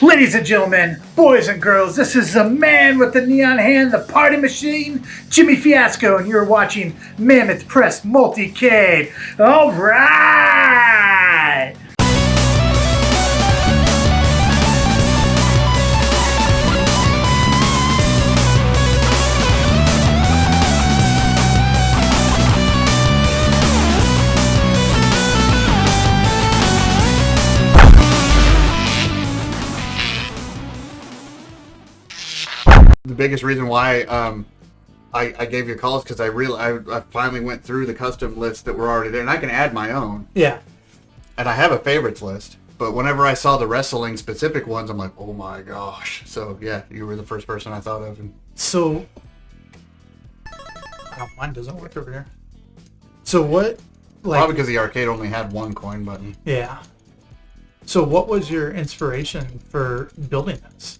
Ladies and gentlemen, boys and girls, this is the man with the neon hand, the party machine, Jimmy Fiasco, and you're watching MammothPress Multicade. All right! The biggest reason why I gave you a call is because I finally went through the custom lists that were already there, and I can add my own. Yeah. And I have a favorites list, but whenever I saw the wrestling specific ones, I'm like, oh my gosh. So yeah, you were the first person I thought of. And so, oh, mine doesn't work over here. So what? Like, probably because the arcade only had one coin button. Yeah. So what was your inspiration for building this?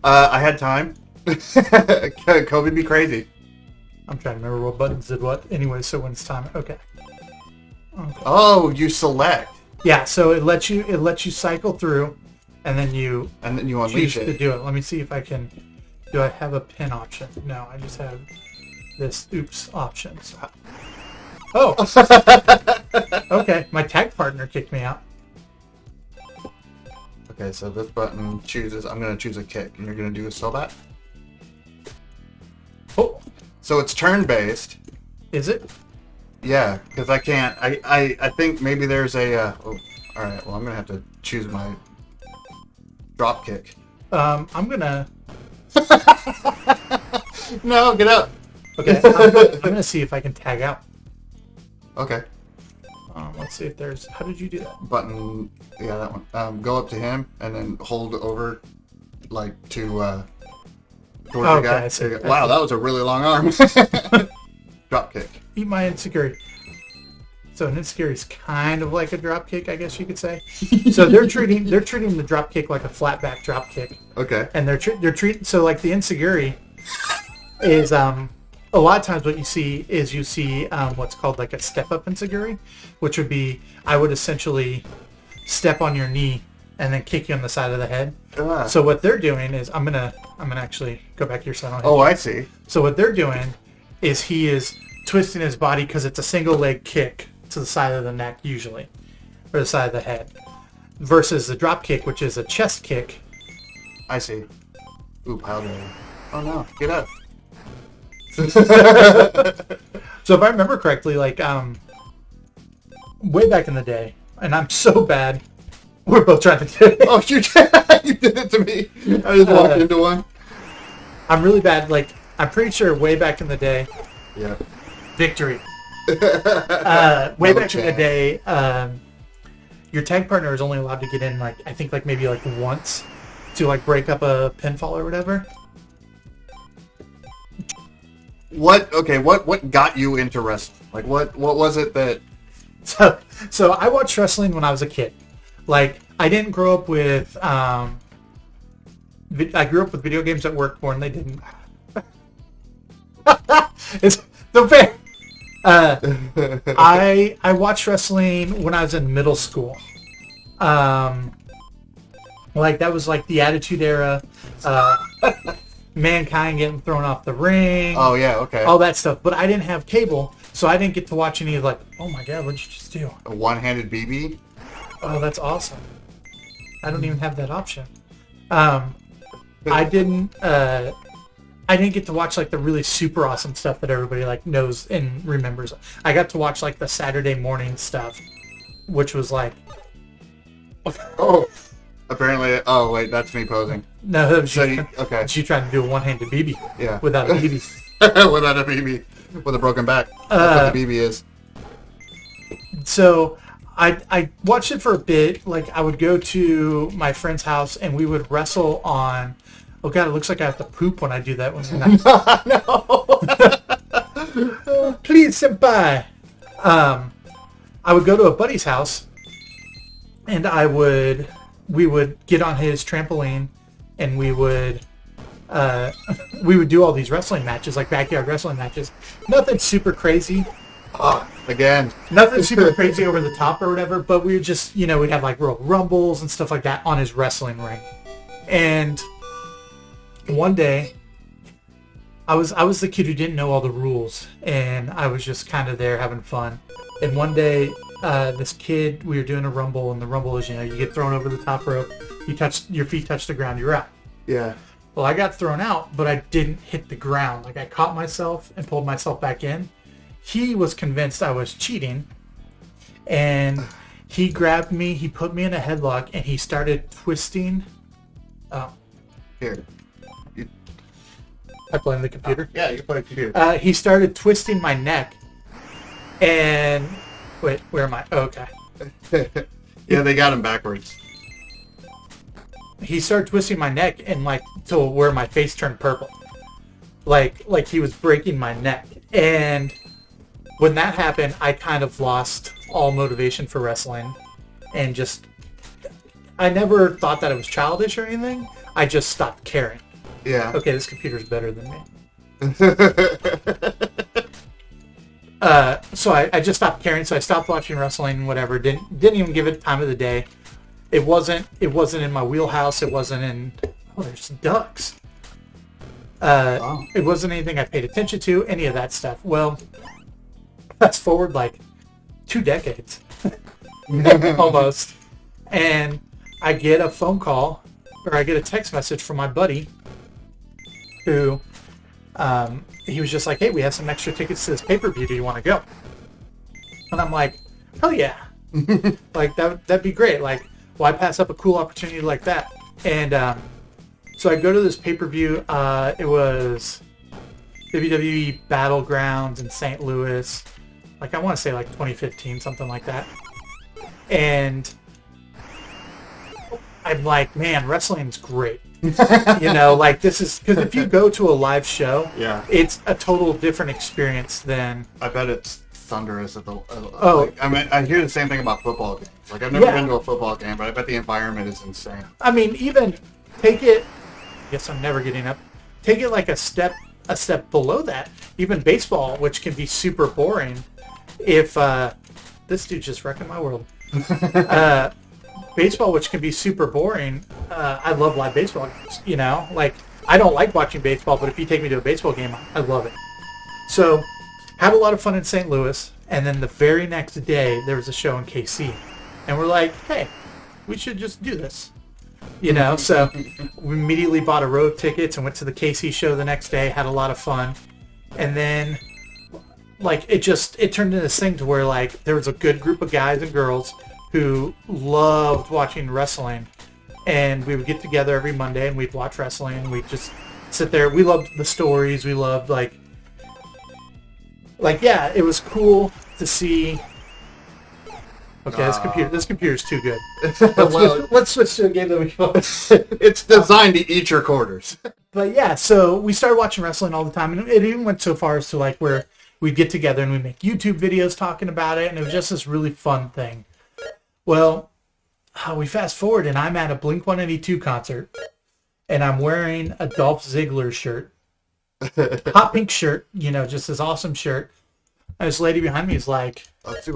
I had time. COVID be crazy. I'm trying to remember what buttons did what. Anyway, so when it's time, okay. Oh, you select. Yeah, so it lets you cycle through, and then you unleash choose it to do it. Let me see if I can. Do I have a pin option? No, I just have this oops option. So, oh. Okay, my tag partner kicked me out. Okay, so this button chooses. I'm gonna choose a kick, and you're gonna do a sellback. Oh, so it's turn-based. is it? Yeah, because I can't. I think maybe there's a. Oh, all right. Well, I'm gonna have to choose my drop kick. I'm gonna. No, get up. Okay, I'm gonna see if I can tag out. Okay. Let's see if there's. How did you do that? Button. Yeah, that one. Go up to him and then hold over, like to. Towards the guy. I see. Wow, that was a really long arm. Drop kick. Eat my insecurity. So an insecurity is kind of like a drop kick, I guess you could say. So they're treating the drop kick like a flat back drop kick. Okay. And they're treating so like the insecurity is a lot of times what you see what's called like a step up insecurity, which would be I would essentially step on your knee and then kick you on the side of the head. So what they're doing is I'm gonna actually go back here so I don't hit you. I see. So what they're doing is he is twisting his body because it's a single leg kick to the side of the neck usually, or the side of the head, versus the drop kick, which is a chest kick. I see. Oop, how do I... Oh no, get up. So if I remember correctly, like way back in the day, and I'm so bad, we're both trying to do it. Oh, you did it to me. I just walked into one. I'm really bad. Like I'm pretty sure way back in the day. Yeah. Victory. Way back in the day, your tag partner is only allowed to get in like I think like maybe like once to like break up a pinfall or whatever. What got you into wrestling? Like what was it that? So I watched wrestling when I was a kid. Like I didn't grow up with I grew up with video games at work more than they didn't. It's the fair. I watched wrestling when I was in middle school. Like that was like the Attitude Era. Mankind getting thrown off the ring. Oh yeah, okay. All that stuff, but I didn't have cable, so I didn't get to watch any of like. Oh my god, what'd you just do? A one-handed BB. Oh, that's awesome. I don't even have that option. I didn't get to watch like the really super awesome stuff that everybody like knows and remembers. I got to watch like the Saturday morning stuff, which was like. Oh. Apparently, oh wait, that's me posing. No, that was you. Okay. She trying to do a one-handed BB. Yeah. Without a BB. Without a BB. With a broken back. That's what the BB is. So, I watched it for a bit. Like, I would go to my friend's house and we would wrestle on... Oh god, it looks like I have to poop when I do that. No. Please, senpai. I would go to a buddy's house and we would get on his trampoline and we would do all these wrestling matches, like backyard wrestling matches. Nothing super crazy. Again. Nothing super crazy over the top or whatever, but we would just, we'd have like Royal Rumbles and stuff like that on his wrestling ring. And one day, I was the kid who didn't know all the rules, and I was just kind of there having fun. And one day, this kid, we were doing a rumble, and the rumble is, you get thrown over the top rope, your feet touch the ground, you're out. Yeah. Well, I got thrown out, but I didn't hit the ground. Like, I caught myself and pulled myself back in. He was convinced I was cheating, and he grabbed me, he put me in a headlock, and he started twisting. Here. I blame the computer. Yeah, you play computer. He started twisting my neck, and... Wait, where am I? Oh, okay. Yeah, they got him backwards. He started twisting my neck, and like to where my face turned purple. Like he was breaking my neck. And when that happened, I kind of lost all motivation for wrestling, and just... I never thought that it was childish or anything. I just stopped caring. Yeah. Okay, this computer's better than me. So I just stopped caring. So I stopped watching wrestling. Whatever. Didn't even give it time of the day. It wasn't in my wheelhouse. It wasn't in. Oh, there's ducks. Wow. It wasn't anything I paid attention to. Any of that stuff. Well, fast forward like 2 decades, almost, and I get a phone call, or I get a text message from my buddy, who, he was just like, hey, we have some extra tickets to this pay-per-view. Do you want to go? And I'm like, hell yeah. Like, that'd be great. Like, why pass up a cool opportunity like that? And so I go to this pay-per-view. It was WWE Battlegrounds in St. Louis. Like, I want to say like 2015, something like that. And I'm like, man, wrestling's great. Like, this is... Because if you go to a live show, Yeah. it's a total different experience than... I bet it's thunderous at the... Oh. Like, I mean, I hear the same thing about football games. Like, I've never Yeah. been to a football game, but I bet the environment is insane. I mean, even take it... I guess I'm never getting up. Take it like a step below that. Even baseball, which can be super boring. If... this dude's just wrecking my world. Baseball, which can be super boring. I love live baseball games, Like, I don't like watching baseball, but if you take me to a baseball game, I love it. So, had a lot of fun in St. Louis, and then the very next day, there was a show in KC. And we're like, hey, we should just do this. So we immediately bought a row of tickets and went to the KC show the next day, had a lot of fun. And then, like, it turned into this thing to where, like, there was a good group of guys and girls who loved watching wrestling, and we would get together every Monday and we'd watch wrestling. We'd just sit there. We loved the stories. We loved like yeah, it was cool to see. Okay, this computer's too good. Let's switch to a game that we can. It's designed to eat your quarters. But yeah, so we started watching wrestling all the time, and it even went so far as to like where we'd get together and we'd make YouTube videos talking about it, and it was just this really fun thing. Well, we fast forward, and I'm at a Blink-182 concert, and I'm wearing a Dolph Ziggler shirt, hot pink shirt, just this awesome shirt. And this lady behind me is like, This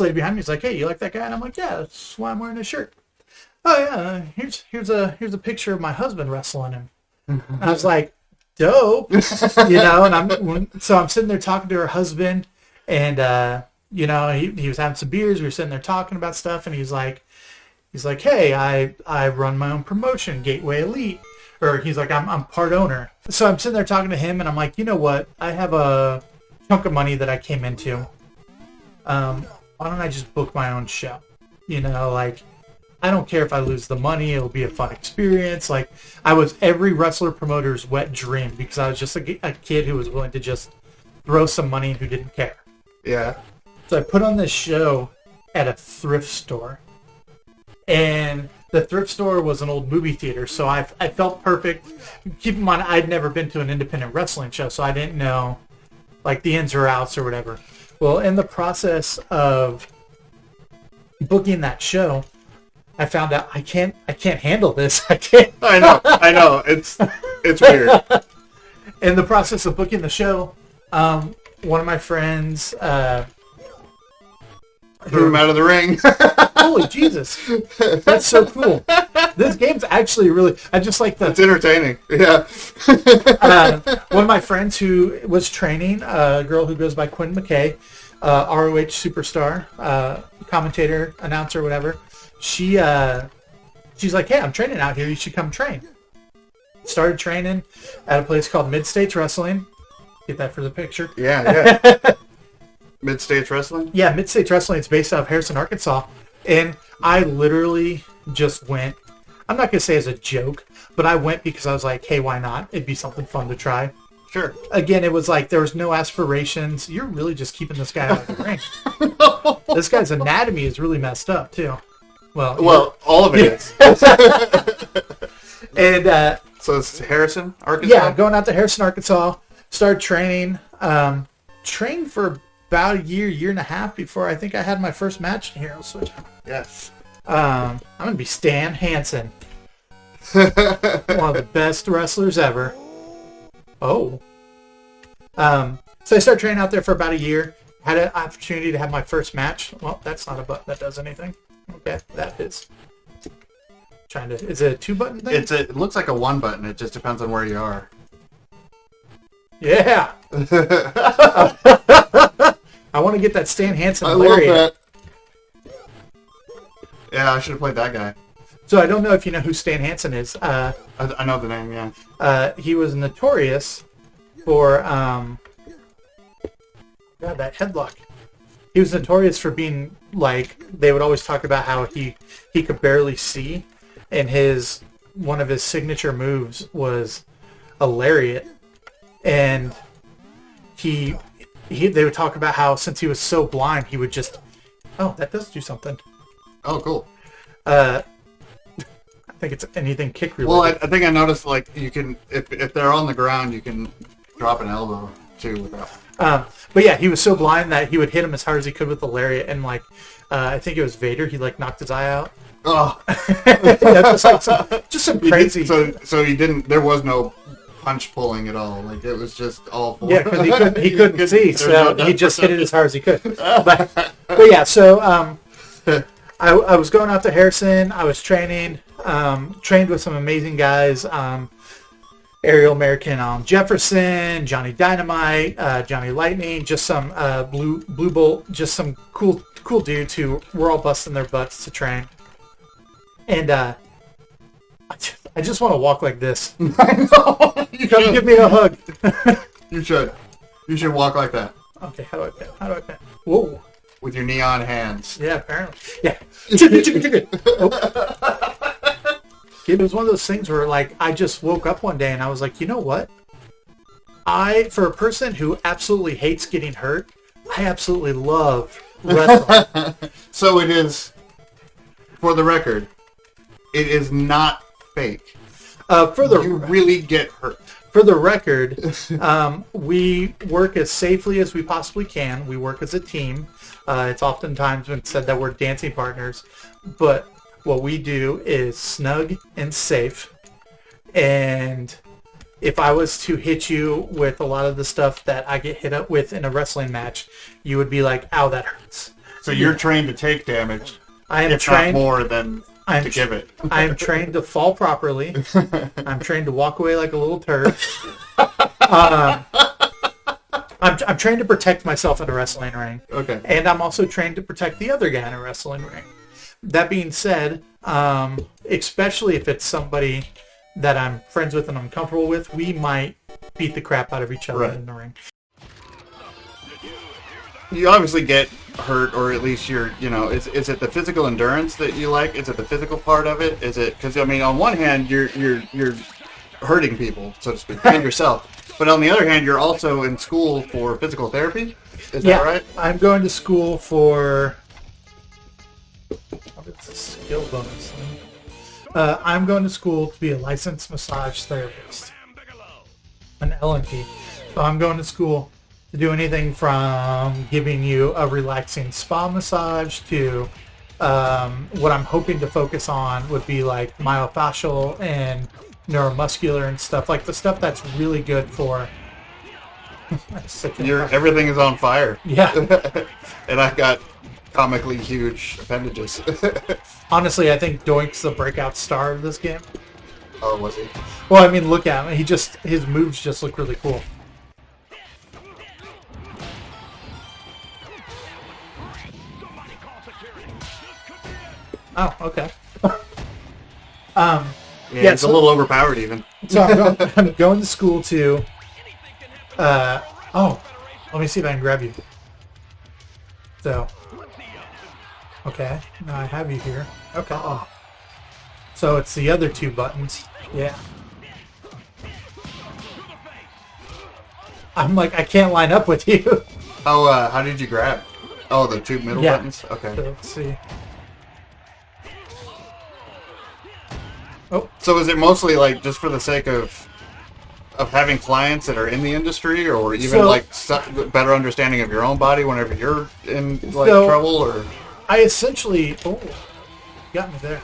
lady behind me is like, hey, you like that guy? And I'm like, yeah, that's why I'm wearing his shirt. Oh yeah, here's a picture of my husband wrestling him. And I was like, dope, and so I'm sitting there talking to her husband, and he was having some beers. We were sitting there talking about stuff, and he's like, hey, I run my own promotion, Gateway Elite, or he's like, I'm part owner. So I'm sitting there talking to him, and I'm like, you know what? I have a chunk of money that I came into. Why don't I just book my own show? Like, I don't care if I lose the money. It'll be a fun experience. Like, I was every wrestler promoter's wet dream because I was just a kid who was willing to just throw some money and who didn't care. Yeah. So I put on this show at a thrift store. And the thrift store was an old movie theater, so I felt perfect. Keep in mind, I'd never been to an independent wrestling show, so I didn't know, like, the ins or outs or whatever. Well, in the process of booking that show, I found out I can't handle this. I can't. I know. It's weird. In the process of booking the show, one of my friends threw him out of the ring. Holy Jesus. That's so cool. This game's actually really... I just like the... It's entertaining. Yeah. One of my friends who was training, a girl who goes by Quinn McKay, ROH superstar, commentator, announcer, whatever. She's like, hey, I'm training out here. You should come train. Started training at a place called Mid-States Wrestling. Get that for the picture. Yeah, yeah. Mid-States Wrestling? Yeah, Mid-States Wrestling. It's based out of Harrison, Arkansas. And I literally just went, I'm not going to say as a joke, but I went because I was like, hey, why not? It'd be something fun to try. Sure. Again, it was like there was no aspirations. You're really just keeping this guy out of the ring. No. This guy's anatomy is really messed up, too. Well, all of it is. And so it's Harrison, Arkansas? Yeah, going out to Harrison, Arkansas. Started training. Trained for about a year and a half before I think I had my first match in Hero Switch. Yes. I'm going to be Stan Hansen. One of the best wrestlers ever. Oh. So I started training out there for about a year. Had an opportunity to have my first match. Well, that's not a button that does anything. Okay, that is. Is it a 2-button thing? It looks like a 1 button. It just depends on where you are. Yeah. I want to get that Stan Hansen. I love that. Yeah, I should have played that guy. So I don't know if you know who Stan Hansen is. I know the name, yeah. He was notorious for that headlock. He was notorious for being like, they would always talk about how he could barely see, and one of his signature moves was a lariat, and they would talk about how since he was so blind, he would just, oh, that does do something. Oh, cool. I think it's anything kick related. Well, I think I noticed, like, you can, if they're on the ground, you can drop an elbow too with that. But yeah, he was so blind that he would hit him as hard as he could with the lariat, and like, I think it was Vader. He like knocked his eye out. Oh, yeah, just some crazy. So he didn't. There was no punch pulling at all. Like it was just all. Yeah, because he couldn't see, so he just hit it as hard as he could. But yeah, so I was going out to Harrison. I was training. Trained with some amazing guys. Aerial American Jefferson, Johnny Dynamite, Johnny Lightning, just some Blue Bolt, just some cool dudes who were all busting their butts to train. And I just want to walk like this. I know. Come give me a hug. You should walk like that. Okay, how do I pet? Whoa. With your neon hands. Yeah, apparently. Yeah. Chicken. Oh. It was one of those things where, like, I just woke up one day and I was like, you know what? For a person who absolutely hates getting hurt, I absolutely love wrestling. So it is, for the record, it is not fake. You really get hurt. For the record, we work as safely as we possibly can. We work as a team. It's oftentimes been said that we're dancing partners, but what we do is snug and safe. And if I was to hit you with a lot of the stuff that I get hit up with in a wrestling match, you would be like, ow, that hurts. So you're trained to take damage, I am if trained, not more than to give it. I am trained to fall properly. I'm trained to walk away like a little turd. I'm trained to protect myself in a wrestling ring. Okay. And I'm also trained to protect the other guy in a wrestling ring. That being said, especially if it's somebody that I'm friends with and I'm comfortable with, we might beat the crap out of each other in the ring. You obviously get hurt, or at least is it the physical endurance that you like? Is it the physical part of it? Is it, because I mean, on one hand you're hurting people, so to speak, and yourself, but on the other hand you're also in school for physical therapy. Is that right? I'm going to school for. It's a skill bonus thing. I'm going to school to be a licensed massage therapist, an LNP. So I'm going to school to do anything from giving you a relaxing spa massage to what I'm hoping to focus on would be like myofascial and neuromuscular and stuff, like the stuff that's really good for Everything is on fire. Yeah. And I've got comically huge appendages. Honestly, I think Doink's the breakout star of this game. Oh, was he? Well, I mean, look at him. His moves just look really cool. Oh, okay. Yeah, it's a little overpowered even. So I'm going to school to... oh, let me see if I can grab you. So... Okay, now I have you here. Okay. Oh. So it's the other two buttons. Yeah. I'm like, I can't line up with you. Oh, how did you grab? Oh, the two middle buttons? Okay. So let's see. Oh. So is it mostly like just for the sake of having clients that are in the industry, or even like better understanding of your own body whenever you're in like trouble, or? I essentially, oh, got me there.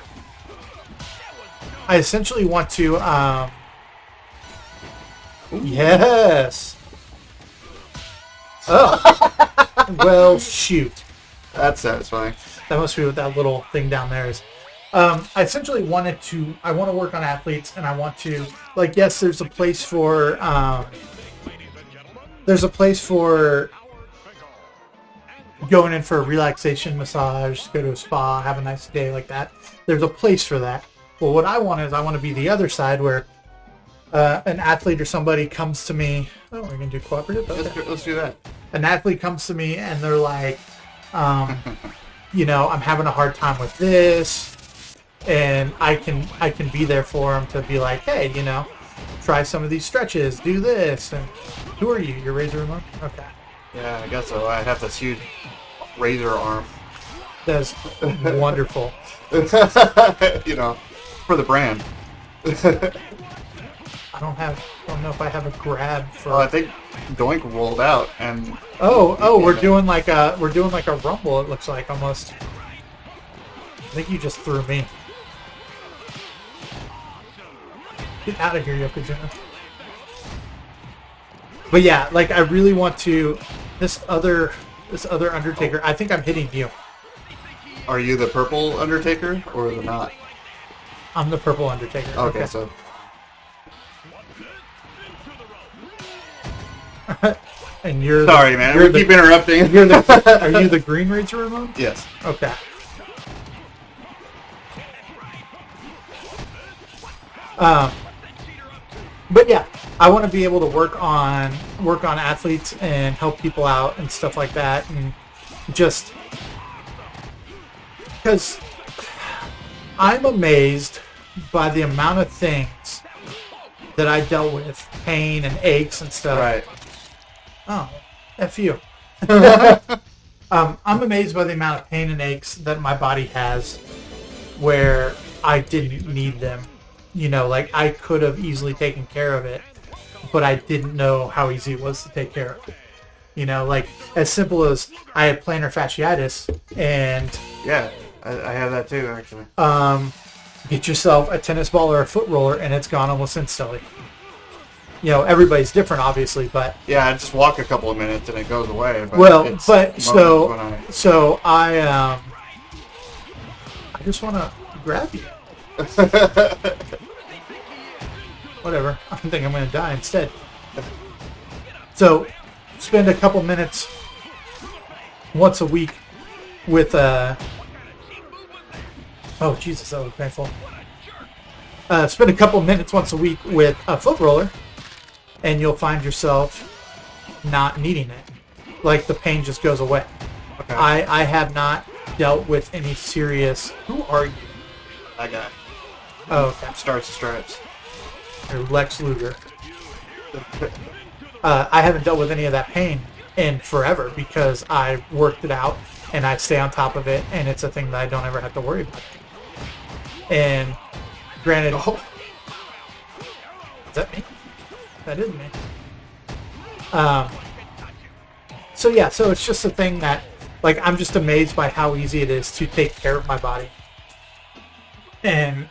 I essentially want to, yes. Oh, well, shoot. That's satisfying. That must be what that little thing down there is. I essentially I want to work on athletes, and I want to, like, yes, there's a place for going in for a relaxation massage, go to a spa, have a nice day like that. There's a place for that. Well, what I want to be the other side where an athlete or somebody comes to me. Oh, we're going to do cooperative? Okay. Let's do that. An athlete comes to me and they're like, you know, I'm having a hard time with this. And I can be there for them to be like, hey, you know, try some of these stretches, do this. And who are you? You're Razor Ramon? Okay. Yeah, I guess so. I have this huge razor arm. That's wonderful. You know, for the brand. I don't know if I have a grab for. Oh, I think Doink rolled out and. We're doing like a rumble. It looks like almost. I think you just threw me. Get out of here, Yokozuna. But yeah, like I really want to. This other Undertaker. I think I'm hitting you. Are you the purple Undertaker or the not? I'm the purple Undertaker. Okay. So. And you're sorry, man. We keep interrupting. Are you the Green Razor Ramon? Yes. Okay. But yeah, I want to be able to work on athletes and help people out and stuff like that, and just because I'm amazed by the amount of things that I dealt with, pain and aches and stuff. Right. Oh, F you. I'm amazed by the amount of pain and aches that my body has where I didn't need them. You know, like I could have easily taken care of it, but I didn't know how easy it was to take care of it. You know, like as simple as I had plantar fasciitis and... Yeah, I have that too, actually. Get yourself a tennis ball or a foot roller and it's gone almost instantly. You know, everybody's different, obviously, but... Yeah, I just walk a couple of minutes and it goes away. But so I just want to grab you. Whatever. I think I'm going to die instead. So, spend a couple minutes once a week with oh Jesus, that was painful. Spend a couple minutes once a week with a foot roller, and you'll find yourself not needing it. Like the pain just goes away. Okay. I have not dealt with any serious. Who are you? That guy. Oh, okay. Starts the Stripes. Or Lex Luger. I haven't dealt with any of that pain in forever because I worked it out and I stay on top of it, and it's a thing that I don't ever have to worry about. And granted, is that me? That is me. So yeah, so it's just a thing that, like, I'm just amazed by how easy it is to take care of my body. And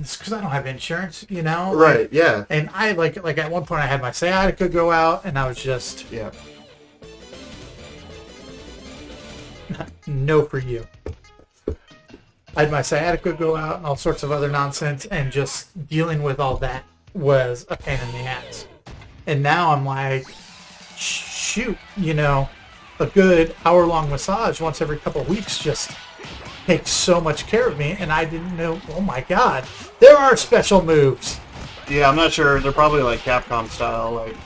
it's because I don't have insurance, you know? Right, yeah. And I, like at one point I had my sciatica go out, and I was just, Yeah. no for you. I had my sciatica go out and all sorts of other nonsense, and just dealing with all that was a pain in the ass. And now I'm like, shoot, you know, a good hour-long massage once every couple of weeks just takes so much care of me, and I didn't know, oh my God, there are special moves. Yeah, I'm not sure. They're probably like Capcom style, like...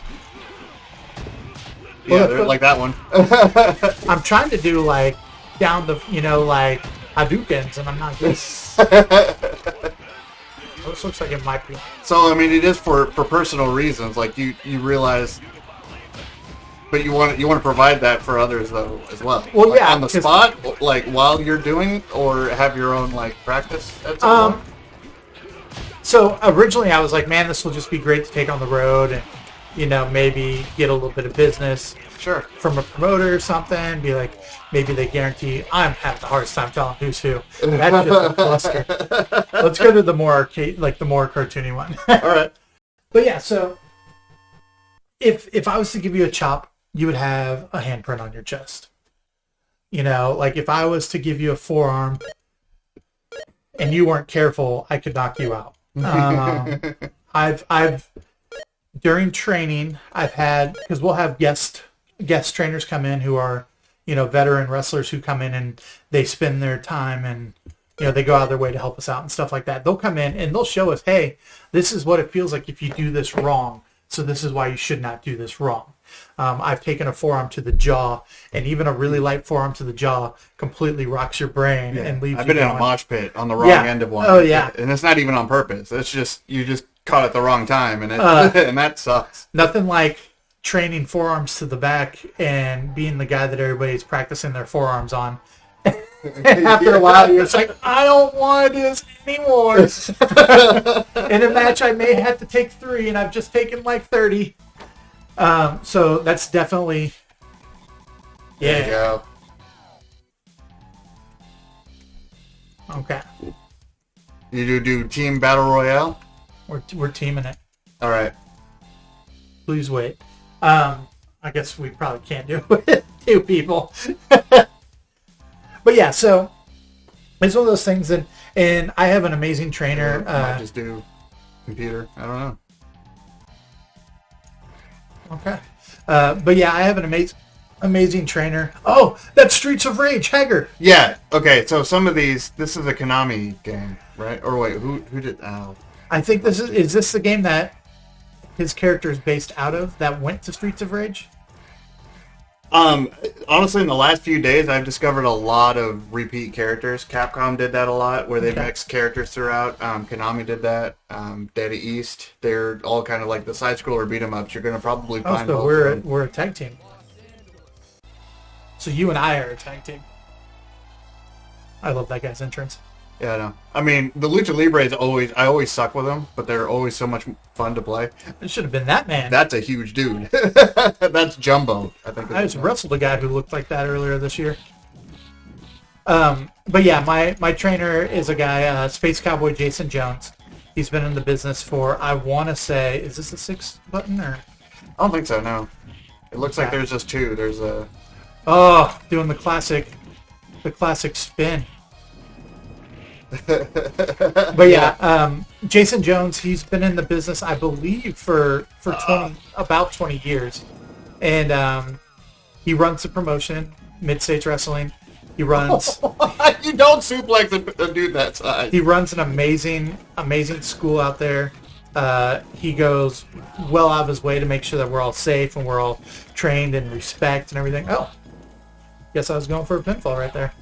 Well, Yeah, they're like that one. I'm trying to do, like, down the, you know, like, Hadoukens, and I'm not good. This looks like it might be. So, I mean, it is for personal reasons. Like, you realize... But you want to provide that for others, though, as well. Well, like, yeah. on the spot, like, while you're doing, or have your own, like, practice at some point? So originally I was like, man, this will just be great to take on the road and, you know, maybe get a little bit of business Sure. from a promoter or something. Be like, maybe they guarantee. I'm having the hardest time telling who's who. That's just a cluster. Let's go to the more arcade, like the more cartoony one. All right. But yeah, so if I was to give you a chop, you would have a handprint on your chest. You know, like if I was to give you a forearm and you weren't careful, I could knock you out. I've during training, I've had, because we'll have guest trainers come in who are, you know, veteran wrestlers who come in and they spend their time and, you know, they go out of their way to help us out and stuff like that. They'll come in and they'll show us, hey, this is what it feels like if you do this wrong. So this is why you should not do this wrong. I've taken a forearm to the jaw, and even a really light forearm to the jaw completely rocks your brain and leaves you I've been in going. a mosh pit on the wrong end of one. Oh, yeah. And it's not even on purpose. It's just, you just caught it at the wrong time, and and that sucks. Nothing like training forearms to the back and being the guy that everybody's practicing their forearms on. And after a while, you're just like, I don't want to do this anymore. In a match, I may have to take 3, and I've just taken like 30. So that's definitely, There you go. Okay. You do team battle royale? We're teaming it. All right. Please wait. I guess we probably can't do it with 2 people. But yeah, so it's one of those things, and I have an amazing trainer. Might just do computer. I don't know. Okay. But yeah, I have an amazing trainer. Oh, that's Streets of Rage, Hager. Yeah. Okay. So some of these, this is a Konami game, right? Or wait, who did? Oh. I think this is this the game that his character is based out of that went to Streets of Rage? Honestly, in the last few days, I've discovered a lot of repeat characters. Capcom did that a lot, where they mixed characters throughout. Konami did that. Data East, they're all kind of like the side-scroller beat-em-ups. You're going to probably find. So we're a tag team. So you and I are a tag team. I love that guy's entrance. Yeah, I know. I mean, the Lucha Libre is I always suck with them, but they're always so much fun to play. It should have been that man. That's a huge dude. That's Jumbo, I think. I just wrestled a guy who looked like that earlier this year. But yeah, my trainer is a guy, Space Cowboy Jason Jones. He's been in the business for, I want to say, is this a 6 button or? I don't think so. No, it looks like there's just 2. There's a. Oh, doing the classic spin. But yeah, Jason Jones, he's been in the business, I believe, for about 20 years, and he runs the promotion, Mid-States Wrestling. He runs. You don't suplex a dude that size. He runs an amazing school out there. He goes well out of his way to make sure that we're all safe and we're all trained in respect and everything. Oh, guess I was going for a pinfall right there.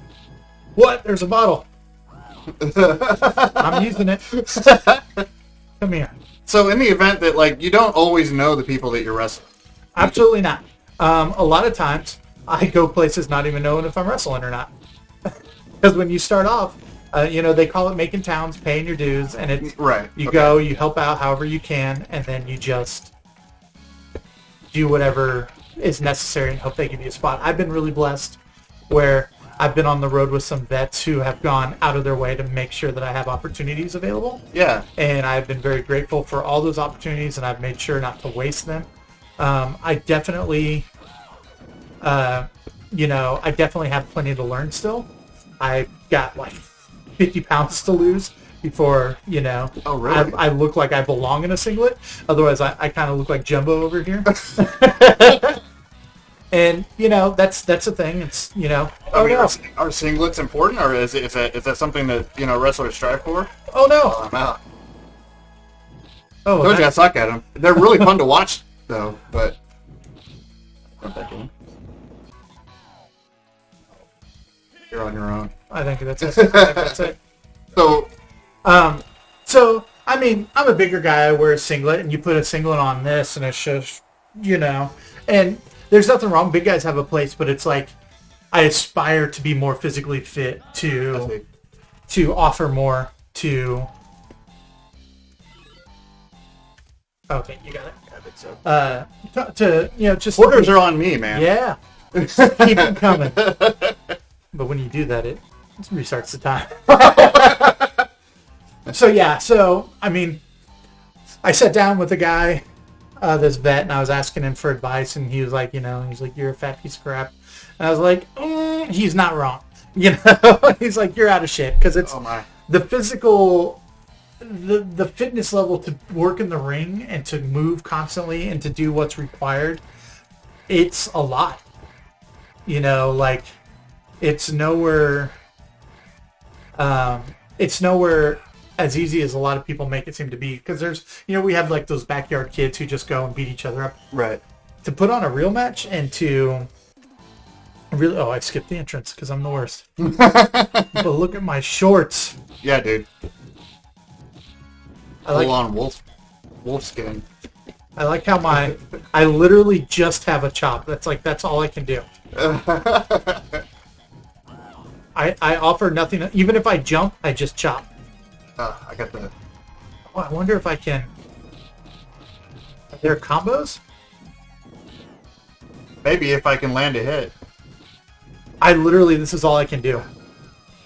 What? There's a bottle. I'm using it. Come here. So in the event that, like, you don't always know the people that you're wrestling. Absolutely not. A lot of times I go places not even knowing if I'm wrestling or not. Because when you start off, they call it making towns, paying your dues, and it's right. You go, you help out however you can, and then you just do whatever is necessary and hope they give you a spot. I've been really blessed where I've been on the road with some vets who have gone out of their way to make sure that I have opportunities available. Yeah. And I've been very grateful for all those opportunities, and I've made sure not to waste them. I definitely, I definitely have plenty to learn still. I got like 50 pounds to lose before, Oh, really? I look like I belong in a singlet. Otherwise, I kind of look like Jumbo over here. And, that's the thing. It's, I mean, are singlets important, or is that something that, wrestlers strive for? Oh, no. Oh, I'm out. Oh, Told you I suck at them. They're really fun to watch, though, but... You're on your own. I think that's it. So, I mean, I'm a bigger guy. I wear a singlet, and you put a singlet on this, and it's just, and there's nothing wrong. Big guys have a place, but it's like I aspire to be more physically fit to offer more to. Okay, you got it. I think so. Just orders are on me, man. Yeah, keep them coming. But when you do that, it restarts the time. So I mean, I sat down with a guy, this vet, and I was asking him for advice, and he was like, you're a fat piece of crap. And I was like, he's not wrong. He's like, you're out of shape, because it's the physical, the fitness level to work in the ring and to move constantly and to do what's required. It's a lot. It's nowhere as easy as a lot of people make it seem to be, because there's, we have like those backyard kids who just go and beat each other up. Right. To put on a real match and to really, I skipped the entrance because I'm the worst. But look at my shorts. Yeah, dude. Full on wolf skin. I like how I literally just have a chop. That's all I can do. I offer nothing. Even if I jump, I just chop. I got that. Oh, I wonder if I can. Are there combos? Maybe if I can land a hit. This is all I can do.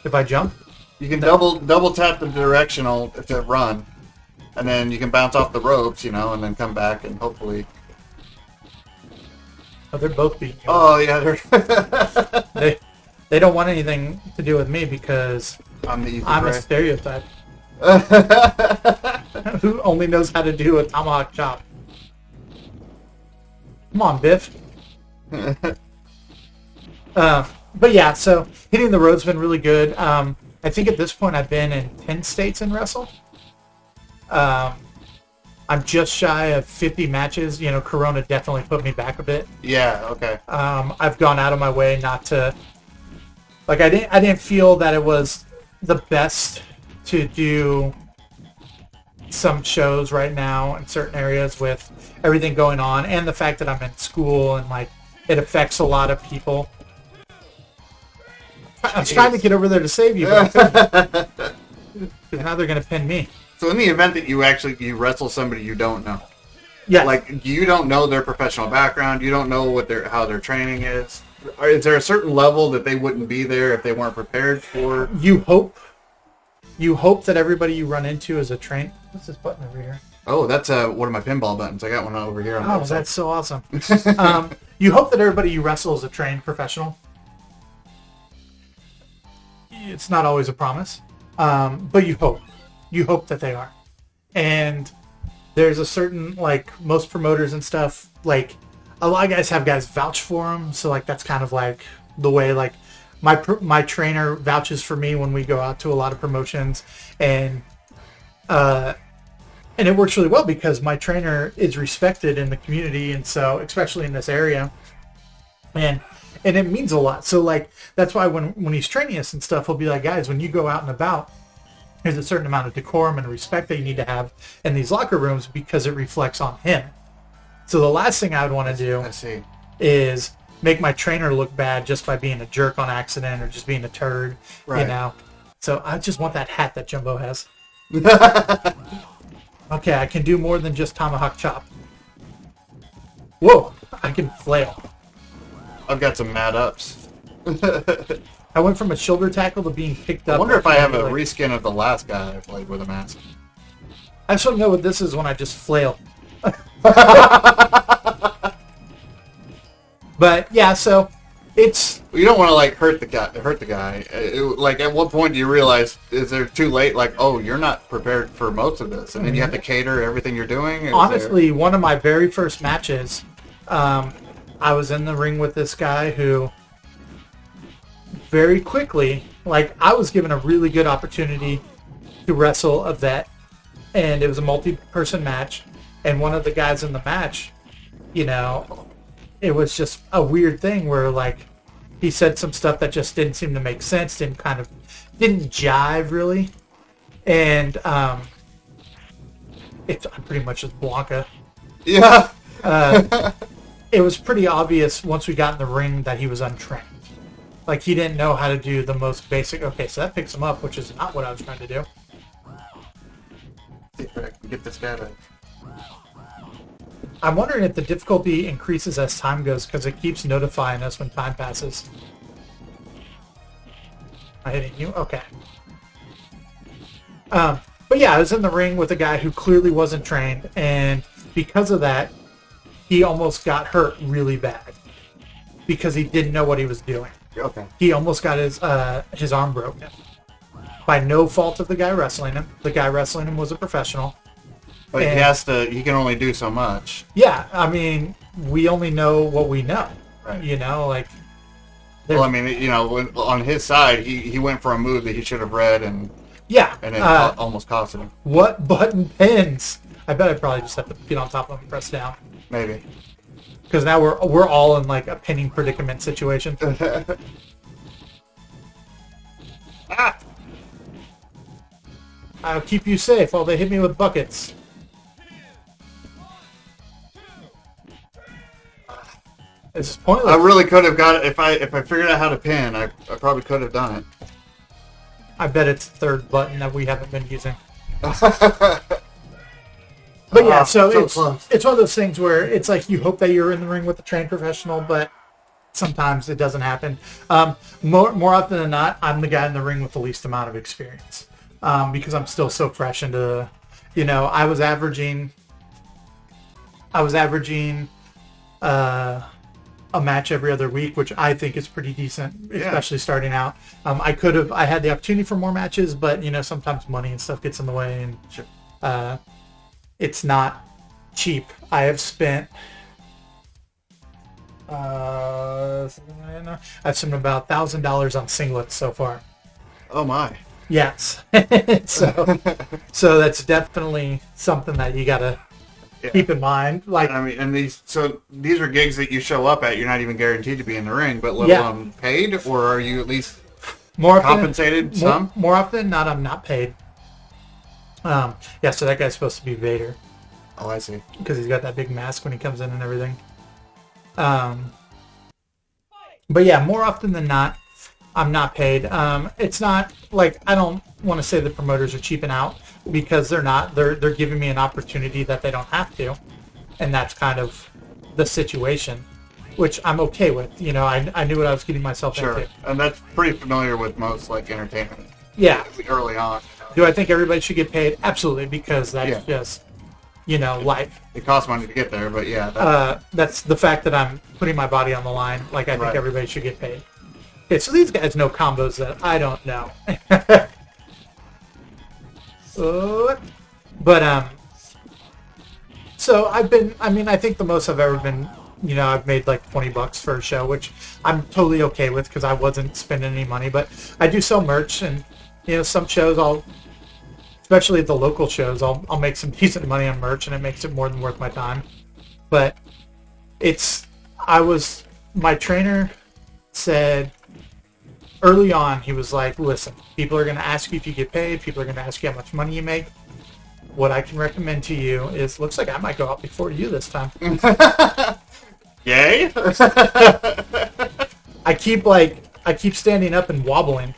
If I jump? You can double tap the directional to run. And then you can bounce off the ropes, and then come back and hopefully... Oh, they're both beating you. Oh, yeah, they don't want anything to do with me because I'm a stereotype. Who only knows how to do a tomahawk chop. Come on, Biff. But yeah, so hitting the road's been really good. I think at this point I've been in 10 states in wrestle. I'm just shy of 50 matches. Corona definitely put me back a bit. Yeah, okay. I've gone out of my way not to... I didn't feel that it was the best to do some shows right now in certain areas with everything going on, and the fact that I'm in school and it affects a lot of people. I was trying to get over there to save you, because now they're going to pin me. So in the event that you wrestle somebody you don't know, yeah, you don't know their professional background, you don't know how their training is. Is there a certain level that they wouldn't be there if they weren't prepared for? You hope that everybody you run into is a train. What's this button over here? Oh, that's one of my pinball buttons. I got one over here. Oh, that's so awesome. You hope that everybody you wrestle is a trained professional. It's not always a promise, but you hope. You hope that they are. And there's a certain, most promoters and stuff, a lot of guys have guys vouch for them, so, that's kind of, the way, my trainer vouches for me when we go out to a lot of promotions, and it works really well because my trainer is respected in the community, and so, especially in this area, and it means a lot. So, that's why when he's training us and stuff, he'll be like, guys, when you go out and about, there's a certain amount of decorum and respect that you need to have in these locker rooms because it reflects on him. So the last thing I would want to do is make my trainer look bad just by being a jerk on accident or just being a turd, right. So I just want that hat that Jumbo has. Okay, I can do more than just tomahawk chop. Whoa, I can flail. I've got some mad ups. How I went from a shoulder tackle to being picked up. I wonder if I have a reskin of the last guy I played with a mask. I just don't know what this is when I just flail. But yeah, so it's... You don't want to like hurt the guy. Like, at what point do you realize, is it too late? Like, oh, you're not prepared for most of this, and then you have to cater everything you're doing. Honestly, one of my very first matches, I was in the ring with this guy who very quickly, like, I was given a really good opportunity to wrestle a vet, and it was a multi-person match, and one of the guys in the match, you know, it was just a weird thing where, like, he said some stuff that just didn't seem to make sense, didn't jive really, and I'm pretty much just Blanca. Yeah. It was pretty obvious once we got in the ring that he was untrained. Like, he didn't know how to do the most basic. Okay, so that picks him up, which is not what I was trying to do. See if I can get this guy back. I'm wondering if the difficulty increases as time goes because it keeps notifying us when time passes. Am I hitting you? Okay. But yeah, I was in the ring with a guy who clearly wasn't trained, and because of that, he almost got hurt really bad because he didn't know what he was doing. Okay. He almost got his arm broken by no fault of the guy wrestling him. The guy wrestling him was a professional. But he can only do so much. Yeah, I mean, we only know what we know. Right. You know, like... Well, I mean, you know, on his side, he went for a move that he should have read, and it almost cost him. What button pins? I bet I probably just have to get on top of him and press down. Maybe. Because now we're all in, like, a pinning predicament situation. Ah! I'll keep you safe while they hit me with buckets. It's pointless. I really could have got it if I figured out how to pin. I probably could have done it. I bet it's the third button that we haven't been using. But yeah, so it's one of those things where it's like you hope that you're in the ring with a trained professional, but sometimes it doesn't happen. More often than not, I'm the guy in the ring with the least amount of experience because I'm still so fresh into, you know, I was averaging a match every other week, which I think is pretty decent, especially starting out. I had the opportunity for more matches, but you know, sometimes money and stuff gets in the way, and it's not cheap. I have spent I've spent about $1,000 on singlets so far. Oh my. Yes. so that's definitely something that you gotta keep in mind. Like, I mean, and these are gigs that you show up at. You're not even guaranteed to be in the ring, but let alone paid, or are you at least compensated some? More often than not, I'm not paid. So that guy's supposed to be Vader. Oh, I see. Because he's got that big mask when he comes in and everything. But yeah, more often than not, I'm not paid. It's not like, I don't want to say the promoters are cheaping out, because they're not. They're giving me an opportunity that they don't have to, and that's kind of the situation, which I'm okay with. You know, I knew what I was getting myself into. And that's pretty familiar with most, like, entertainment. Yeah. Early on. Do I think everybody should get paid? Absolutely, because that's just, you know, life. It costs money to get there, but that's the fact that I'm putting my body on the line. Like, I think everybody should get paid. Okay, so these guys know combos that I don't know. So I think the most I've ever been, you know, I've made like $20 for a show, which I'm totally okay with because I wasn't spending any money. But I do sell merch, and you know, some shows especially at the local shows, I'll make some decent money on merch, and it makes it more than worth my time. But my trainer said early on, he was like, listen, people are going to ask you if you get paid, people are going to ask you how much money you make. What I can recommend to you is, looks like I might go out before you this time. Yay? I keep standing up and wobbling.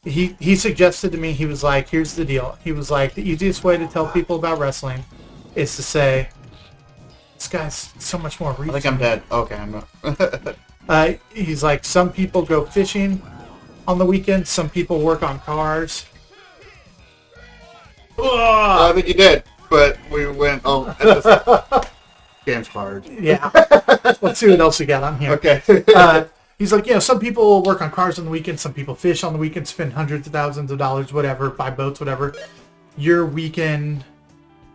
He suggested to me, he was like, here's the deal. He was like, the easiest way to tell people about wrestling is to say, this guy's so much more reach. I think I'm dead. Okay, I'm not. He's like, some people go fishing on the weekend. Some people work on cars. I think you did, but we went. Oh, at this game's hard. Yeah. Let's see what else we got on here. Okay. He's like, some people work on cars on the weekend. Some people fish on the weekend, spend hundreds of thousands of dollars, whatever, buy boats, whatever. Your weekend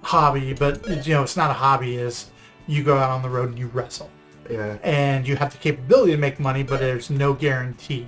hobby, but it's not a hobby, is you go out on the road and you wrestle. Yeah. And you have the capability to make money, but there's no guarantee.